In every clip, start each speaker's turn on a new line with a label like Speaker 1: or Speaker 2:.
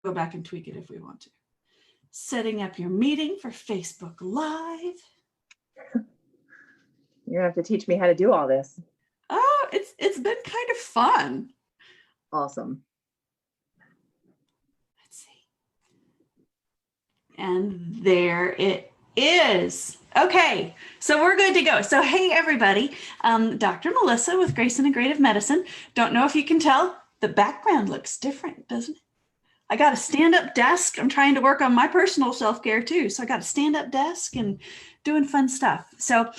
Speaker 1: go back and tweak it if we want to. Setting up your meeting for Facebook Live.
Speaker 2: You're gonna have to teach me how to do all this.
Speaker 1: Oh, it's been kind of fun.
Speaker 2: Awesome.
Speaker 1: Let's see. And there it is. Okay, so we're good to go. So hey, everybody, Dr. Melissa with Grace Integrative Medicine. Don't know if you can tell, the background looks different, doesn't it? I got a stand-up desk. I'm trying to work on my personal self-care too. So I got a stand-up desk and doing fun stuff. So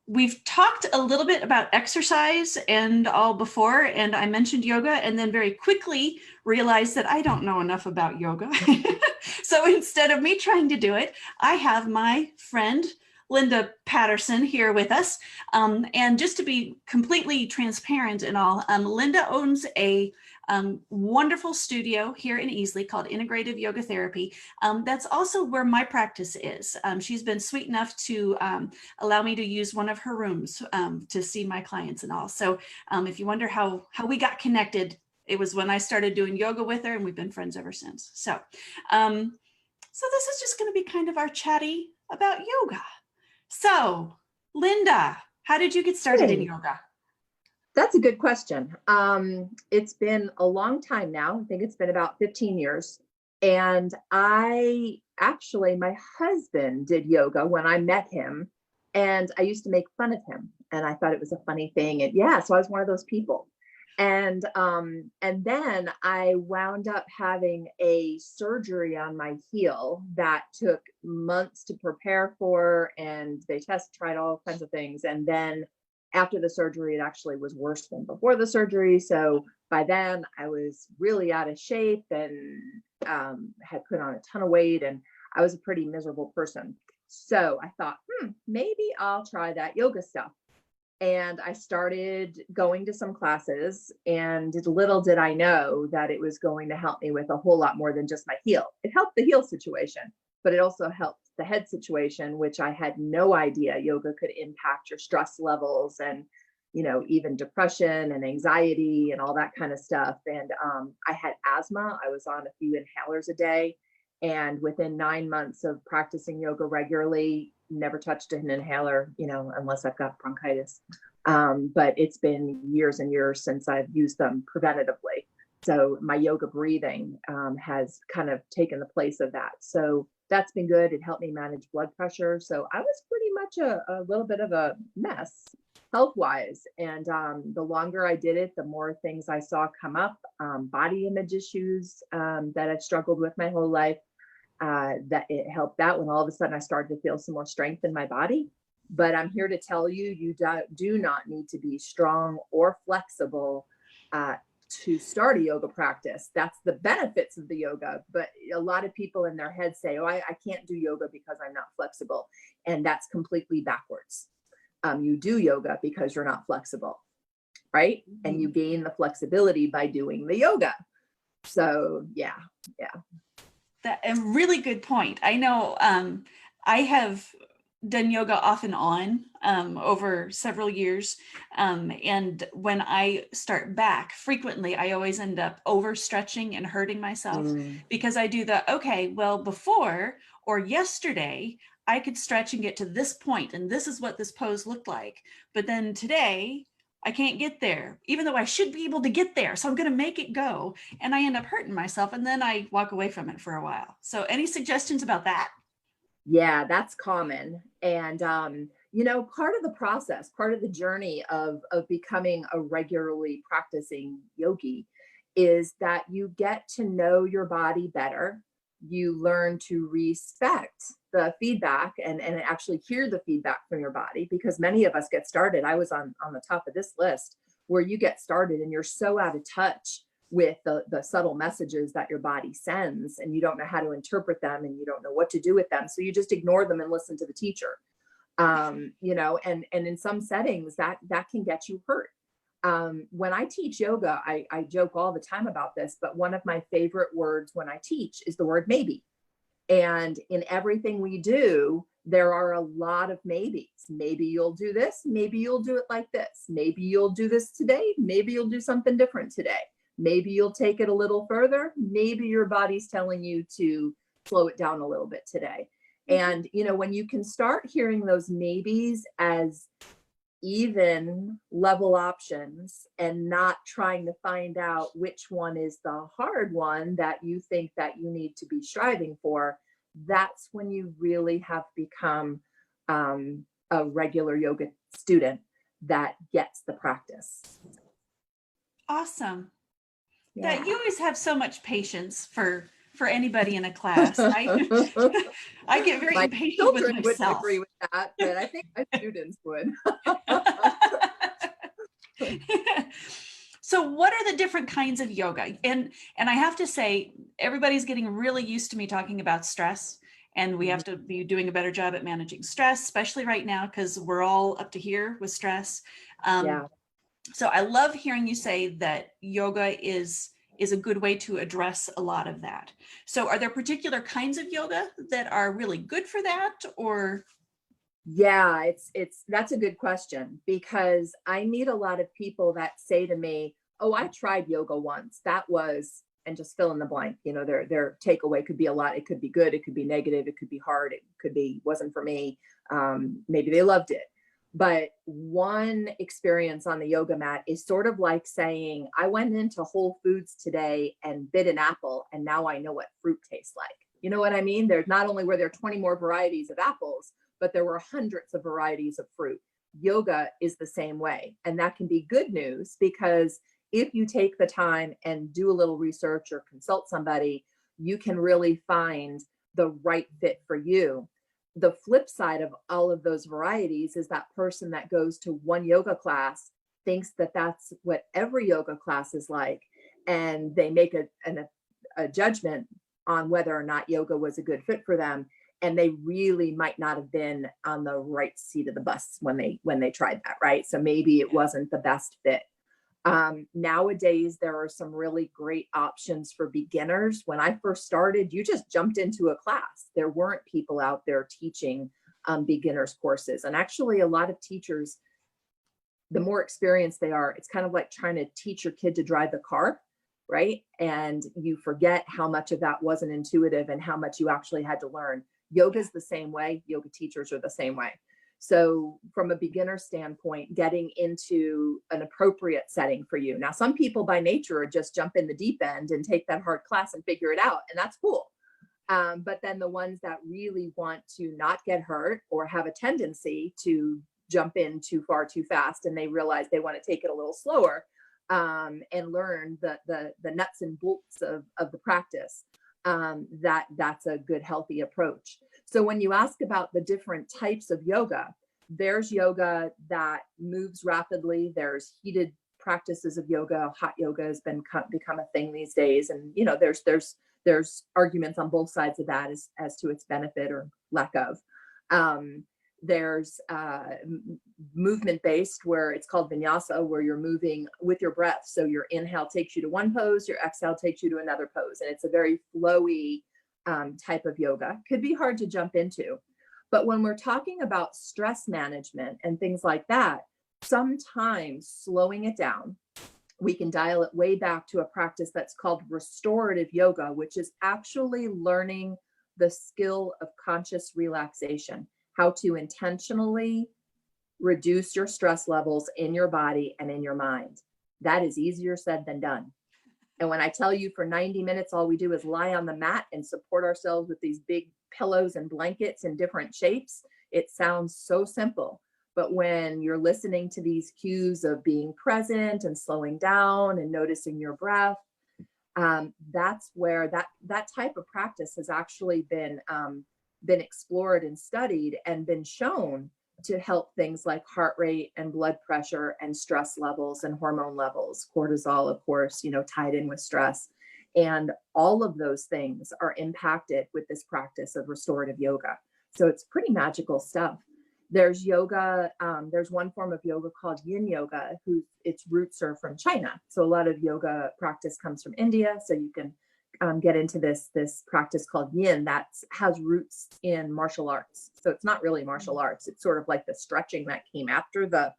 Speaker 1: we've talked a little bit about exercise and all before, and I mentioned yoga and then very quickly realized that I don't know enough about yoga. So instead of me trying to do it, I have my friend, Linda Patterson, here with us. And just to be completely transparent and all, Linda owns a wonderful studio here in Easley called Integrative Yoga Therapy. That's also where my practice is. She's been sweet enough to allow me to use one of her rooms to see my clients and all. So if you wonder how we got connected, it was when I started doing yoga with her, and we've been friends ever since. So this is just going to be kind of our chatty about yoga. So Linda, how did you get started in yoga?
Speaker 2: That's a good question. It's been a long time now. I think it's been about 15 years. And my husband did yoga when I met him, and I used to make fun of him, and I thought it was a funny thing. And yeah, so I was one of those people. And then I wound up having a surgery on my heel that took months to prepare for, and they tried all kinds of things. And then after the surgery, it actually was worse than before the surgery. So by then I was really out of shape and had put on a ton of weight, and I was a pretty miserable person. So I thought, maybe I'll try that yoga stuff. And I started going to some classes, and little did I know that it was going to help me with a whole lot more than just my heel. It helped the heel situation, but it also helped the head situation, which I had no idea yoga could impact your stress levels and, even depression and anxiety and all that kind of stuff. And I had asthma. I was on a few inhalers a day. And within 9 months of practicing yoga regularly, never touched an inhaler, unless I've got bronchitis. But it's been years and years since I've used them preventatively. So my yoga breathing has kind of taken the place of that. So that's been good. It helped me manage blood pressure. So I was pretty much a little bit of a mess health-wise. And the longer I did it, the more things I saw come up, body image issues that I've struggled with my whole life. That it helped out when all of a sudden I started to feel some more strength in my body. But I'm here to tell you, you do not need to be strong or flexible to start a yoga practice. That's the benefits of the yoga. But a lot of people in their head say, I can't do yoga because I'm not flexible. And that's completely backwards. You do yoga because you're not flexible, right? Mm-hmm. And you gain the flexibility by doing the yoga. So yeah.
Speaker 1: That a really good point. I know I have done yoga off and on over several years. And when I start back frequently, I always end up overstretching and hurting myself because I do before or yesterday, I could stretch and get to this point, and this is what this pose looked like. But then today, I can't get there, even though I should be able to get there. So I'm going to make it go. And I end up hurting myself, and then I walk away from it for a while. So any suggestions about that?
Speaker 2: Yeah, that's common. And, part of the process, part of the journey of becoming a regularly practicing yogi is that you get to know your body better. You learn to respect the feedback and actually hear the feedback from your body, because many of us get started. I was on the top of this list where you get started and you're so out of touch with the subtle messages that your body sends, and you don't know how to interpret them, and you don't know what to do with them. So you just ignore them and listen to the teacher. And in some settings that can get you hurt. When I teach yoga, I joke all the time about this, but one of my favorite words when I teach is the word maybe. And in everything we do, there are a lot of maybes. Maybe you'll do this. Maybe you'll do it like this. Maybe you'll do this today. Maybe you'll do something different today. Maybe you'll take it a little further. Maybe your body's telling you to slow it down a little bit today. And, when you can start hearing those maybes as even level options and not trying to find out which one is the hard one that you think that you need to be striving for, that's when you really have become a regular yoga student that gets the practice.
Speaker 1: Awesome.
Speaker 2: Yeah.
Speaker 1: That you always have so much patience for anybody in a class. I get very impatient with myself.
Speaker 2: Wouldn't agree with that, but I think my students would.
Speaker 1: So what are the different kinds of yoga? And I have to say, everybody's getting really used to me talking about stress, and we have to be doing a better job at managing stress, especially right now, because we're all up to here with stress.
Speaker 2: Yeah.
Speaker 1: So I love hearing you say that yoga is a good way to address a lot of that. So are there particular kinds of yoga that are really good for that, or?
Speaker 2: Yeah, that's a good question, because I meet a lot of people that say to me, "Oh, I tried yoga once. That was," and just fill in the blank. Their takeaway could be a lot. It could be good. It could be negative. It could be hard. It could be wasn't for me. Maybe they loved it. But one experience on the yoga mat is sort of like saying, I went into Whole Foods today and bit an apple, and now I know what fruit tastes like. You know what I mean? There's not only were there 20 more varieties of apples, but there were hundreds of varieties of fruit. Yoga is the same way. And that can be good news, because if you take the time and do a little research or consult somebody, you can really find the right fit for you. The flip side of all of those varieties is that person that goes to one yoga class thinks that that's what every yoga class is like, and they make a judgment on whether or not yoga was a good fit for them, and they really might not have been on the right seat of the bus when they tried that, right? So maybe it wasn't the best fit. Nowadays, there are some really great options for beginners. When I first started, you just jumped into a class. There weren't people out there teaching beginners courses. And actually, a lot of teachers, the more experienced they are, it's kind of like trying to teach your kid to drive the car, right? And you forget how much of that wasn't intuitive and how much you actually had to learn. Yoga's the same way. Yoga teachers are the same way. So from a beginner standpoint, getting into an appropriate setting for you. Now, some people by nature just jump in the deep end and take that hard class and figure it out, and that's cool. But then the ones that really want to not get hurt or have a tendency to jump in too far too fast, and they realize they want to take it a little slower and learn the nuts and bolts of the practice, that's a good, healthy approach. So when you ask about the different types of yoga, there's yoga that moves rapidly. There's heated practices of yoga. Hot yoga has become a thing these days. And, there's arguments on both sides of that as to its benefit or lack of. There's movement based, where it's called vinyasa, where you're moving with your breath. So your inhale takes you to one pose, your exhale takes you to another pose. And it's a very flowy type of yoga. Could be hard to jump into. But when we're talking about stress management and things like that, sometimes slowing it down, we can dial it way back to a practice that's called restorative yoga, which is actually learning the skill of conscious relaxation, how to intentionally reduce your stress levels in your body and in your mind. That is easier said than done. And when I tell you for 90 minutes, all we do is lie on the mat and support ourselves with these big pillows and blankets in different shapes, it sounds so simple. But when you're listening to these cues of being present and slowing down and noticing your breath, that's where that type of practice has actually been explored and studied and been shown to help things like heart rate and blood pressure and stress levels and hormone levels, cortisol, of course, tied in with stress. And all of those things are impacted with this practice of restorative yoga. So it's pretty magical stuff. There's yoga, there's one form of yoga called yin yoga, its roots are from China. So a lot of yoga practice comes from India. So you can get into this practice called yin that has roots in martial arts. So it's not really martial arts. It's sort of like the stretching that came after the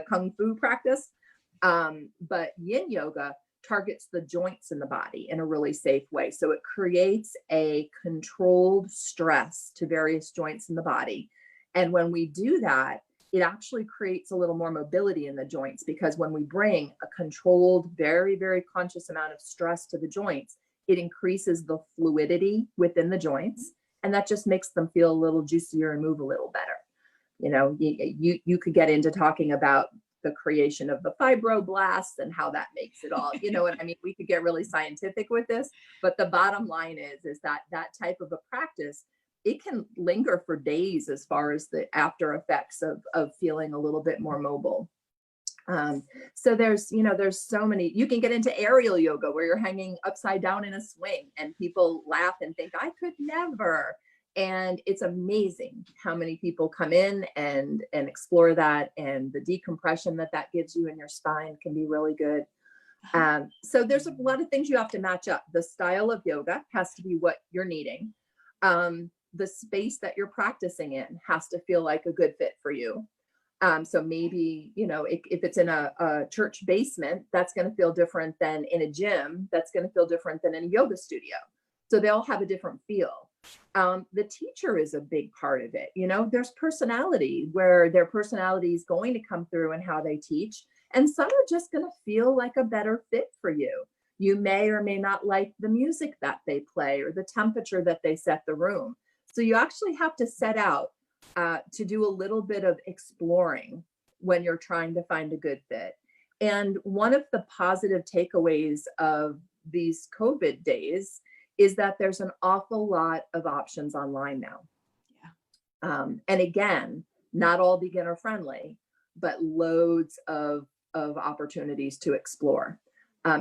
Speaker 2: kung fu practice. But yin yoga, targets the joints in the body in a really safe way. So it creates a controlled stress to various joints in the body. And when we do that, it actually creates a little more mobility in the joints, because when we bring a controlled, very, very conscious amount of stress to the joints, it increases the fluidity within the joints. And that just makes them feel a little juicier and move a little better. You know, you could get into talking about the creation of the fibroblasts and how that makes it all, you know what I mean? We could get really scientific with this, but the bottom line is that that type of a practice, it can linger for days as far as the after effects of feeling a little bit more mobile. So there's, you know, there's so many. You can get into aerial yoga where you're hanging upside down in a swing and people laugh and think, I could never. And it's amazing how many people come in and explore that, and the decompression that gives you in your spine can be really good. So there's a lot of things you have to match up. The style of yoga has to be what you're needing. The space that you're practicing in has to feel like a good fit for you. So maybe, you know, if it's in a church basement, that's going to feel different than in a gym. That's going to feel different than in a yoga studio. So they all have a different feel. The teacher is a big part of it. You know, there's personality, where their personality is going to come through in how they teach. And some are just going to feel like a better fit for you. You may or may not like the music that they play or the temperature that they set the room. So you actually have to set out to do a little bit of exploring when you're trying to find a good fit. And one of the positive takeaways of these COVID days is that there's an awful lot of options online now. Yeah. And again, not all beginner friendly, but loads of opportunities to explore.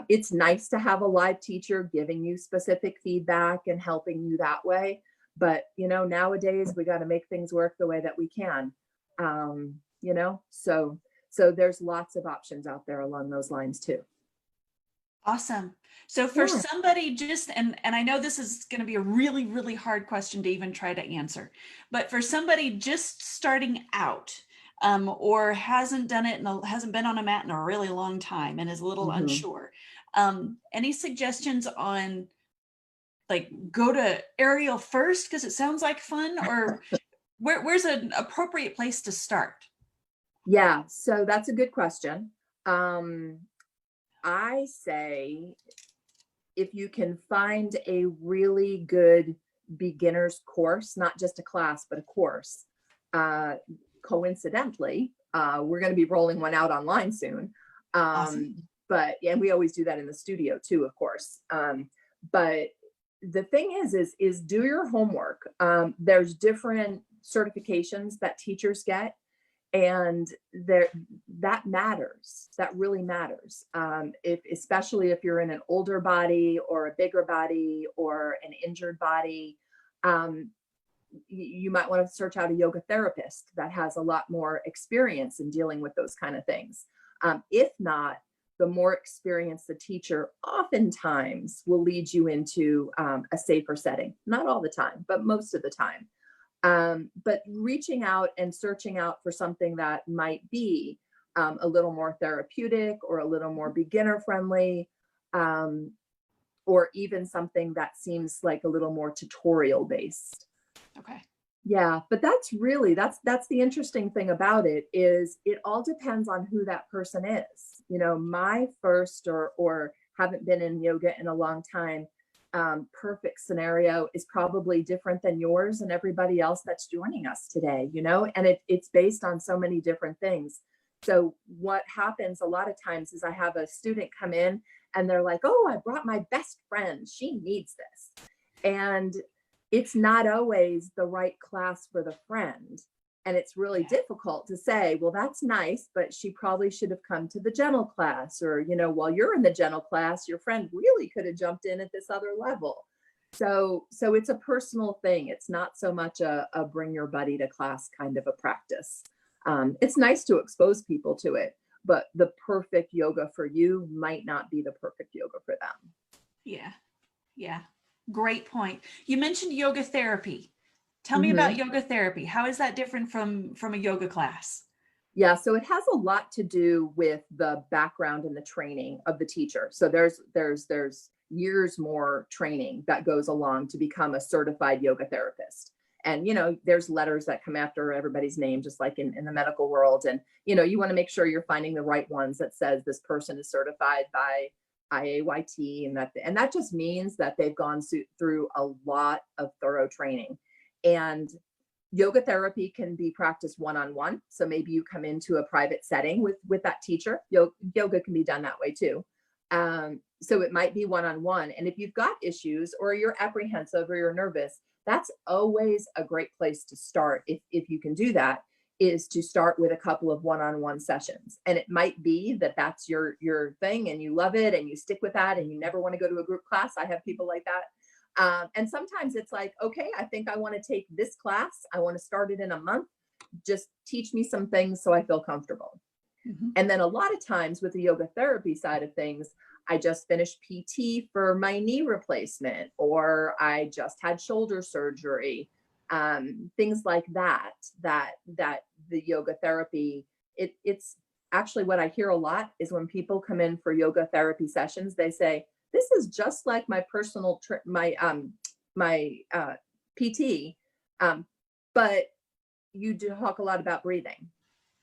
Speaker 2: It's nice to have a live teacher giving you specific feedback and helping you that way. But, you know, nowadays we got to make things work the way that we can, you know, so there's lots of options out there along those lines too.
Speaker 1: Awesome. So for somebody and I know this is going to be a really, really hard question to even try to answer, but for somebody just starting out, or hasn't done it and hasn't been on a mat in a really long time and is a little unsure, any suggestions on, like, go to aerial first because it sounds like fun, or where's an appropriate place to start?
Speaker 2: Yeah, so that's a good question. I say if you can find a really good beginner's course, not just a class, but a course, coincidentally, we're going to be rolling one out online soon. Awesome. But and we always do that in the studio too, of course. But the thing is do your homework. There's different certifications that teachers get, and that matters. That really matters. Especially if you're in an older body or a bigger body or an injured body, you might want to search out a yoga therapist that has a lot more experience in dealing with those kind of things. If not, the more experienced the teacher oftentimes will lead you into a safer setting. Not all the time, but most of the time. But reaching out and searching out for something that might be a little more therapeutic or a little more beginner friendly, or even something that seems like a little more tutorial based.
Speaker 1: Okay.
Speaker 2: Yeah, but that's the interesting thing about it, is it all depends on who that person is. You know, my first or haven't been in yoga in a long time, perfect scenario is probably different than yours and everybody else that's joining us today, you know, and it's based on so many different things. So what happens a lot of times is I have a student come in and they're like, oh, I brought my best friend, she needs this. And it's not always the right class for the friend. And it's really difficult to say, well, that's nice, but she probably should have come to the gentle class, or, you know, while you're in the gentle class, your friend really could have jumped in at this other level. So it's a personal thing. It's not so much a bring your buddy to class kind of a practice. It's nice to expose people to it, but the perfect yoga for you might not be the perfect yoga for them.
Speaker 1: Yeah. Yeah. Great point. You mentioned yoga therapy. Tell me about yoga therapy. How is that different from a yoga class?
Speaker 2: Yeah, so it has a lot to do with the background and the training of the teacher. So there's years more training that goes along to become a certified yoga therapist. And there's letters that come after everybody's name, just like in the medical world. And you want to make sure you're finding the right ones that says this person is certified by IAYT, and that just means that they've gone through a lot of thorough training. And yoga therapy can be practiced one-on-one. So maybe you come into a private setting with that teacher. Yoga can be done that way too. So it might be one-on-one. And if you've got issues or you're apprehensive or you're nervous, that's always a great place to start. If you can do that, is to start with a couple of one-on-one sessions. And it might be that that's your thing and you love it and you stick with that and you never want to go to a group class. I have people like that. And sometimes it's like, okay, I think I want to take this class. I want to start it in a month. Just teach me some things so I feel comfortable. Mm-hmm. And then a lot of times with the yoga therapy side of things, I just finished PT for my knee replacement, or I just had shoulder surgery, things like that the yoga therapy, it's actually what I hear a lot is when people come in for yoga therapy sessions, they say, this is just like my personal PT, but you do talk a lot about breathing.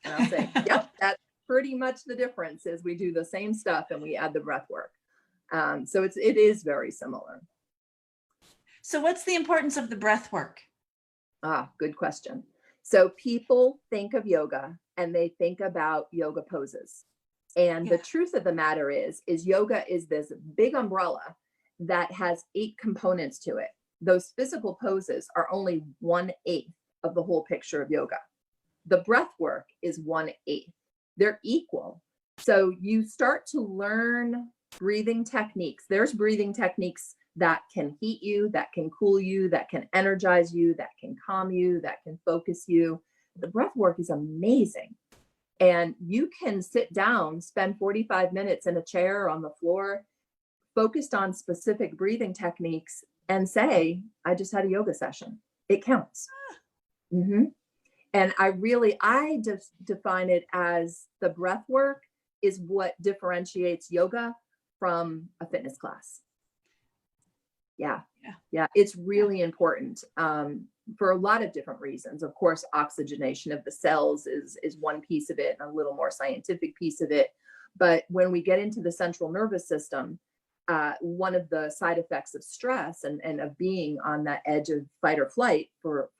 Speaker 2: And I'll say, yep, that's pretty much the difference is we do the same stuff and we add the breath work. So it is very similar.
Speaker 1: So what's the importance of the breath work?
Speaker 2: Good question. So people think of yoga and they think about yoga poses. And the truth of the matter is yoga is this big umbrella that has 8 components to it. Those physical poses are only 1/8 of the whole picture of yoga. The breath work is 1/8. They're equal. So you start to learn breathing techniques. There's breathing techniques that can heat you, that can cool you, that can energize you, that can calm you, that can focus you. The breath work is amazing. And you can sit down, spend 45 minutes in a chair on the floor, focused on specific breathing techniques, and say, I just had a yoga session. It counts. Mm-hmm. And I just define it as the breath work is what differentiates yoga from a fitness class. Yeah. It's really important for a lot of different reasons. Of course, oxygenation of the cells is one piece of it, and a little more scientific piece of it. But when we get into the central nervous system, one of the side effects of stress and of being on that edge of fight or flight for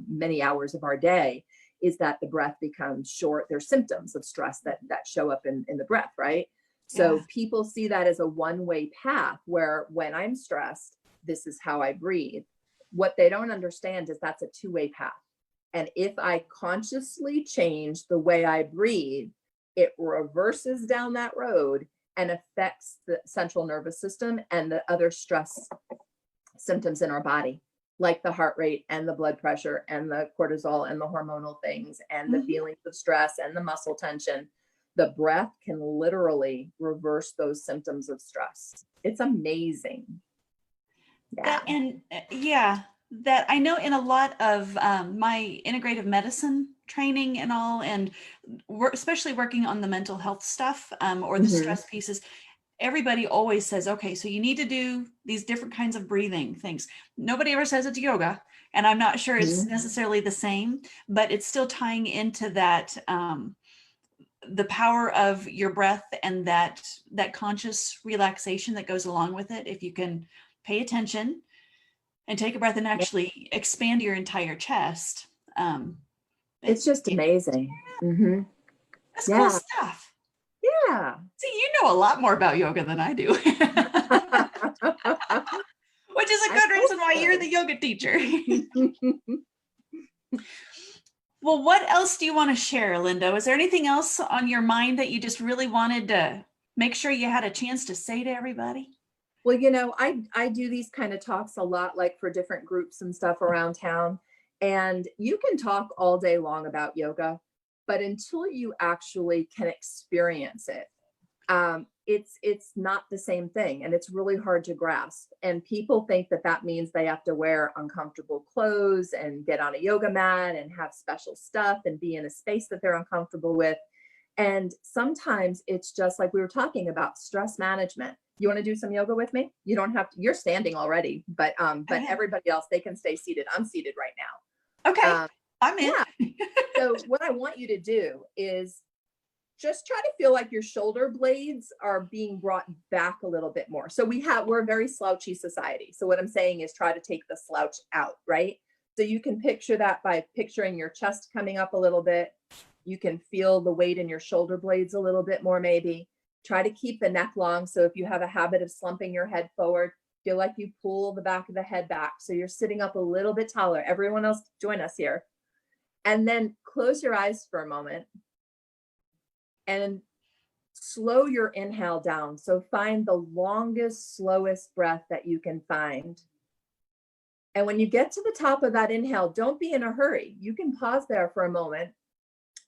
Speaker 2: many hours of our day is that the breath becomes short. There's symptoms of stress that show up in the breath, right? So people see that as a one-way path where when I'm stressed, this is how I breathe. What they don't understand is that's a two-way path. And if I consciously change the way I breathe, it reverses down that road and affects the central nervous system and the other stress symptoms in our body, like the heart rate and the blood pressure and the cortisol and the hormonal things and the feelings of stress and the muscle tension. The breath can literally reverse those symptoms of stress. It's amazing.
Speaker 1: That I know in a lot of my integrative medicine training and all, and especially working on the mental health stuff or the stress pieces, everybody always says, okay, so you need to do these different kinds of breathing things. Nobody ever says it's yoga, and I'm not sure it's necessarily the same, but it's still tying into that, the power of your breath and that conscious relaxation that goes along with it. If you can pay attention and take a breath and actually expand your entire chest.
Speaker 2: It's just amazing.
Speaker 1: That's cool stuff.
Speaker 2: Yeah.
Speaker 1: See, you know a lot more about yoga than I do. Which is a good reason why you're the yoga teacher. Well, what else do you want to share, Linda? Was there anything else on your mind that you just really wanted to make sure you had a chance to say to everybody?
Speaker 2: Well, I do these kind of talks a lot, like for different groups and stuff around town. And you can talk all day long about yoga, but until you actually can experience it, it's not the same thing, and it's really hard to grasp. And people think that that means they have to wear uncomfortable clothes and get on a yoga mat and have special stuff and be in a space that they're uncomfortable with. And sometimes it's just like we were talking about stress management. You want to do some yoga with me? You don't have to, you're standing already, but
Speaker 1: yeah.
Speaker 2: everybody else, they can stay seated. I'm seated right now.
Speaker 1: Okay. I'm in.
Speaker 2: Yeah. So what I want you to do is just try to feel like your shoulder blades are being brought back a little bit more. So we're a very slouchy society. So what I'm saying is try to take the slouch out, right? So you can picture that by picturing your chest coming up a little bit. You can feel the weight in your shoulder blades a little bit more, maybe. Try to keep the neck long. So if you have a habit of slumping your head forward, feel like you pull the back of the head back. So you're sitting up a little bit taller. Everyone else join us here. And then close your eyes for a moment and slow your inhale down. So find the longest, slowest breath that you can find. And when you get to the top of that inhale, don't be in a hurry. You can pause there for a moment.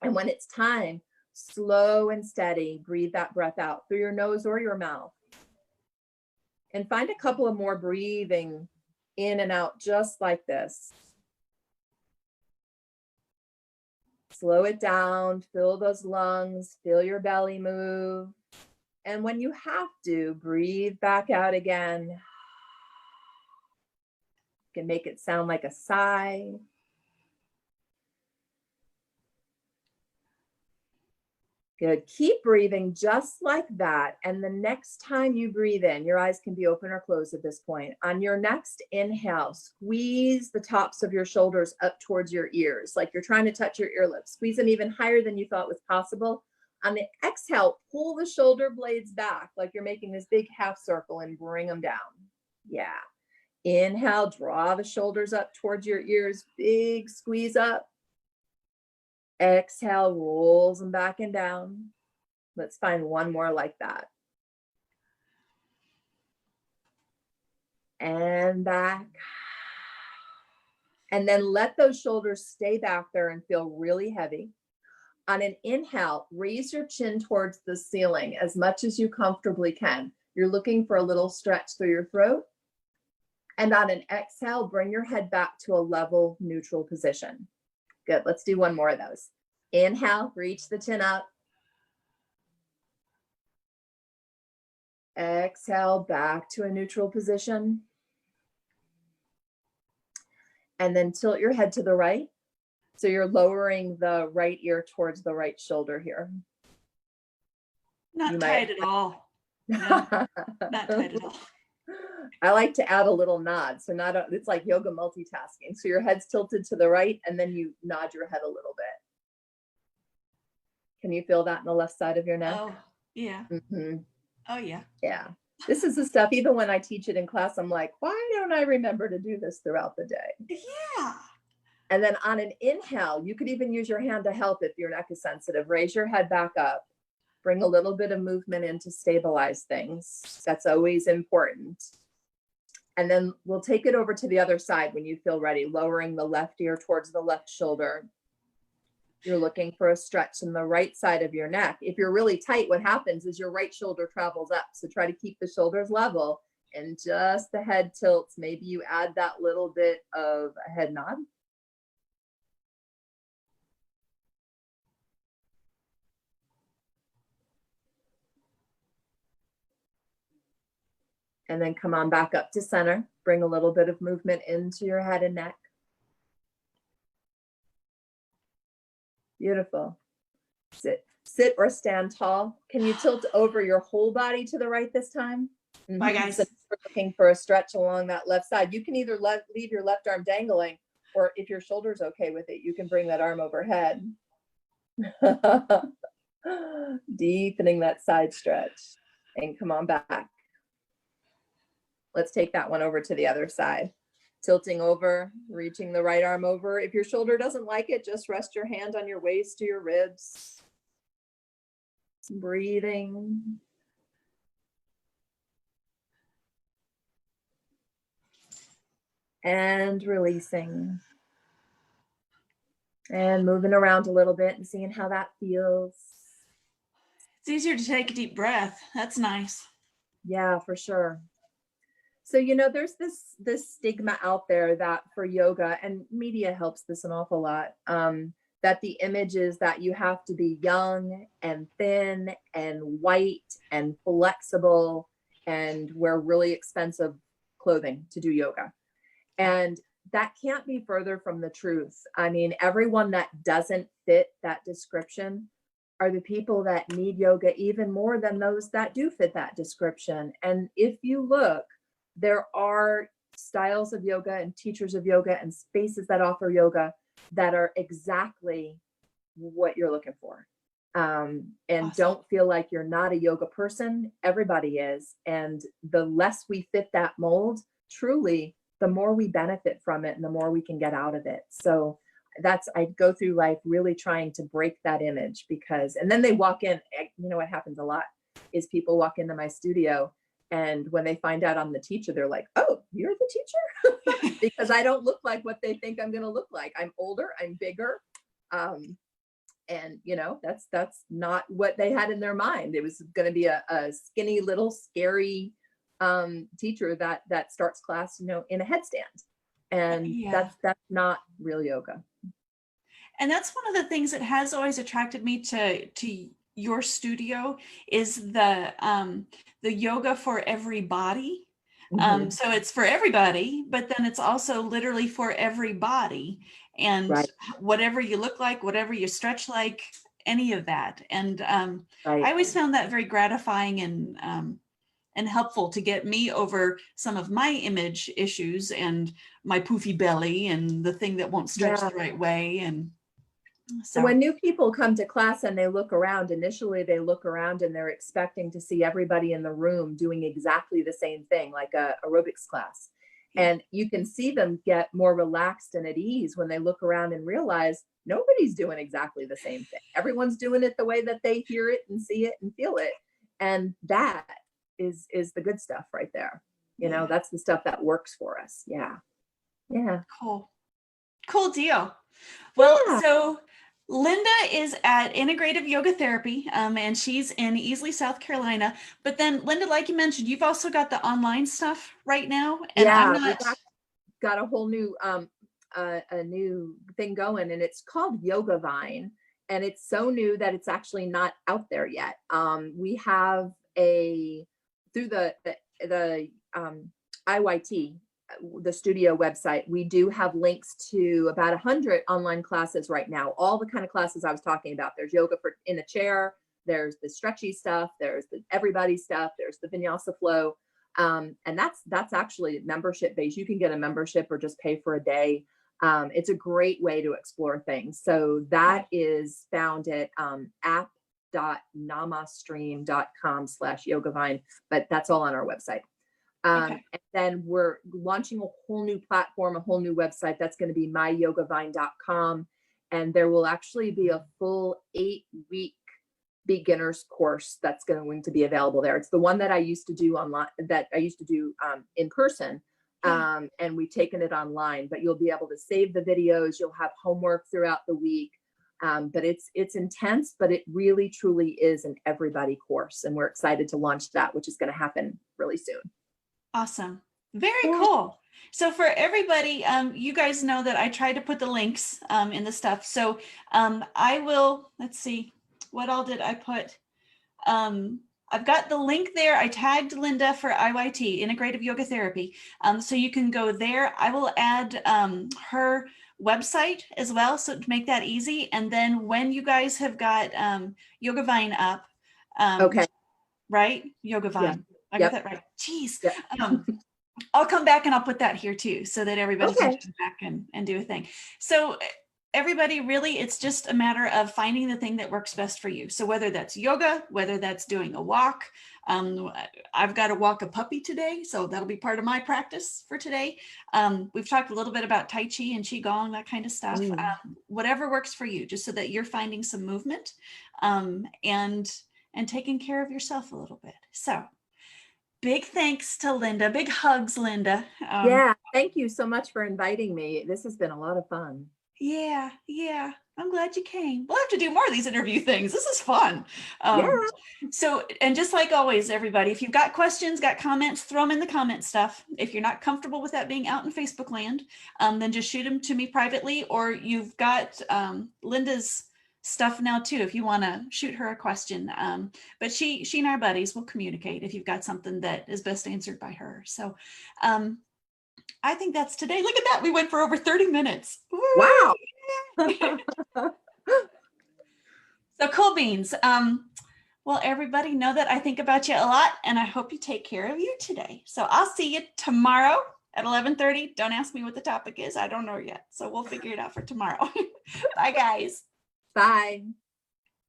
Speaker 2: And when it's time, slow and steady, breathe that breath out through your nose or your mouth. And find a couple of more breathing in and out, just like this. Slow it down, fill those lungs, feel your belly move. And when you have to, breathe back out again. You can make it sound like a sigh. Good. Keep breathing just like that. And the next time you breathe in, your eyes can be open or closed at this point. On your next inhale, squeeze the tops of your shoulders up towards your ears, like you're trying to touch your earlobes. Squeeze them even higher than you thought was possible. On the exhale, pull the shoulder blades back, like you're making this big half circle, and bring them down. Yeah. Inhale, draw the shoulders up towards your ears, big squeeze up. Exhale, rolls them back and down. Let's find one more like that. And back. And then let those shoulders stay back there and feel really heavy. On an inhale, raise your chin towards the ceiling as much as you comfortably can. You're looking for a little stretch through your throat. And on an exhale, bring your head back to a level, neutral position. Good. Let's do one more of those. Inhale, reach the chin up. Exhale, back to a neutral position. And then tilt your head to the right. So you're lowering the right ear towards the right shoulder here.
Speaker 1: Not tight at all. No, not tight at all.
Speaker 2: I like to add a little nod. So it's like yoga multitasking. So your head's tilted to the right and then you nod your head a little bit. Can you feel that in the left side of your neck?
Speaker 1: Oh, yeah.
Speaker 2: Mm-hmm.
Speaker 1: Oh, yeah.
Speaker 2: Yeah. This is the stuff, even when I teach it in class, I'm like, why don't I remember to do this throughout the day?
Speaker 1: Yeah.
Speaker 2: And then on an inhale, you could even use your hand to help if your neck is sensitive. Raise your head back up. Bring a little bit of movement in to stabilize things. That's always important. And then we'll take it over to the other side when you feel ready, lowering the left ear towards the left shoulder. You're looking for a stretch in the right side of your neck. If you're really tight, what happens is your right shoulder travels up. So try to keep the shoulders level and just the head tilts. Maybe you add that little bit of a head nod. And then come on back up to center. Bring a little bit of movement into your head and neck. Beautiful. Sit or stand tall. Can you tilt over your whole body to the right this time?
Speaker 1: Bye, guys.
Speaker 2: So we're looking for a stretch along that left side. You can either leave your left arm dangling, or if your shoulder's okay with it, you can bring that arm overhead. Deepening that side stretch. And come on back. Let's take that one over to the other side. Tilting over, reaching the right arm over. If your shoulder doesn't like it, just rest your hand on your waist to your ribs. Breathing. And releasing. And moving around a little bit and seeing how that feels.
Speaker 1: It's easier to take a deep breath. That's nice.
Speaker 2: Yeah, for sure. So, there's this stigma out there that for yoga, and media helps this an awful lot, that the image is that you have to be young and thin and white and flexible and wear really expensive clothing to do yoga. And that can't be further from the truth. I mean, everyone that doesn't fit that description are the people that need yoga even more than those that do fit that description. And if you look, there are styles of yoga and teachers of yoga and spaces that offer yoga that are exactly what you're looking for. And
Speaker 1: Awesome.
Speaker 2: don't feel like you're not a yoga person. Everybody is. And the less we fit that mold, truly, the more we benefit from it and the more we can get out of it. So I go through life really trying to break that image, because, and then they walk in, what happens a lot is people walk into my studio, and when they find out I'm the teacher, they're like, oh, you're the teacher? Because I don't look like what they think I'm going to look like. I'm older, I'm bigger. And that's not what they had in their mind. It was going to be a skinny little scary teacher that starts class, in a headstand. And
Speaker 1: Yeah.
Speaker 2: that's not real yoga.
Speaker 1: And that's one of the things that has always attracted me to your studio is the yoga for everybody.
Speaker 2: Mhm.
Speaker 1: So it's for everybody, but then it's also literally for everybody. And
Speaker 2: Right,
Speaker 1: whatever you look like, whatever you stretch like, any of that. And I
Speaker 2: right.
Speaker 1: always found that very gratifying and helpful to get me over some of my image issues and my poofy belly and the thing that won't stretch
Speaker 2: Yeah.
Speaker 1: the right way. And so,
Speaker 2: When new people come to class and they look around, initially they look around and they're expecting to see everybody in the room doing exactly the same thing, like a aerobics class.
Speaker 1: yeah,
Speaker 2: And you can see them get more relaxed and at ease when they look around and realize nobody's doing exactly the same thing. Everyone's doing it the way that they hear it and see it and feel it. And that is the good stuff right there.
Speaker 1: yeah,
Speaker 2: That's the stuff that works for us. Yeah. Yeah.
Speaker 1: cool. Cool deal. Well,
Speaker 2: Yeah.
Speaker 1: so Linda is at Integrative Yoga Therapy, and she's in Easley, South Carolina. But then, Linda, like you mentioned, you've also got the online stuff right now, and I'm
Speaker 2: Yeah. We've
Speaker 1: not.
Speaker 2: got a whole new a new thing going, and it's called Yoga Vine, and it's so new that it's actually not out there yet. We have a through the IYT, the studio website, we do have links to about 100 online classes right now, all the kind of classes I was talking about. There's yoga for in a chair, there's the stretchy stuff, there's the everybody stuff, there's the vinyasa flow. And that's actually membership based. You can get a membership or just pay for a day. It's a great way to explore things. So that is found at app.namastream.com/yogavine, but that's all on our website.
Speaker 1: Okay.
Speaker 2: And then we're launching a whole new platform, a whole new website. That's going to be myyogavine.com. And there will actually be a full 8-week beginner's course that's going to be available there. It's the one that I used to do online, that I used to do in person.
Speaker 1: Yeah.
Speaker 2: And we've taken it online, but you'll be able to save the videos. You'll have homework throughout the week. But it's intense, but it really truly is an everybody course. And we're excited to launch that, which is going to happen really soon.
Speaker 1: Awesome. Very
Speaker 2: Yeah.
Speaker 1: cool. So for everybody, you guys know that I try to put the links in the stuff. So I will, let's see, what all did I put? I've got the link there. I tagged Linda for IYT, Integrative Yoga Therapy. So you can go there. I will add her website as well, so to make that easy. And then when you guys have got Yoga Vine up,
Speaker 2: Okay.
Speaker 1: right? Yoga
Speaker 2: Yeah.
Speaker 1: Vine. I got
Speaker 2: Yep.
Speaker 1: that right. Jeez.
Speaker 2: Yep.
Speaker 1: I'll come back and I'll put that here too, so that everybody can
Speaker 2: Okay.
Speaker 1: come back and do a thing. So everybody, really, it's just a matter of finding the thing that works best for you. So whether that's yoga, whether that's doing a walk, I've got to walk a puppy today, so that'll be part of my practice for today. We've talked a little bit about Tai Chi and Qigong, that kind of stuff. Whatever works for you, just so that you're finding some movement and taking care of yourself a little bit. So big thanks to Linda. Big hugs, Linda.
Speaker 2: Yeah. Thank you so much for inviting me. This has been a lot of fun.
Speaker 1: Yeah. Yeah. I'm glad you came. We'll have to do more of these interview things. This is fun.
Speaker 2: Yeah.
Speaker 1: So, and just like always, everybody, if you've got questions, got comments, throw them in the comment stuff. If you're not comfortable with that being out in Facebook land, then just shoot them to me privately, or you've got Linda's stuff now too, if you want to shoot her a question. But she and our buddies will communicate if you've got something that is best answered by her. So I think that's today. Look at that. We went for over 30 minutes.
Speaker 2: Wow.
Speaker 1: So cool beans. Well, everybody, know that I think about you a lot, and I hope you take care of you today. So I'll see you tomorrow at 11:30. Don't ask me what the topic is. I don't know yet. So we'll figure it out for tomorrow. Bye, guys.
Speaker 2: Bye.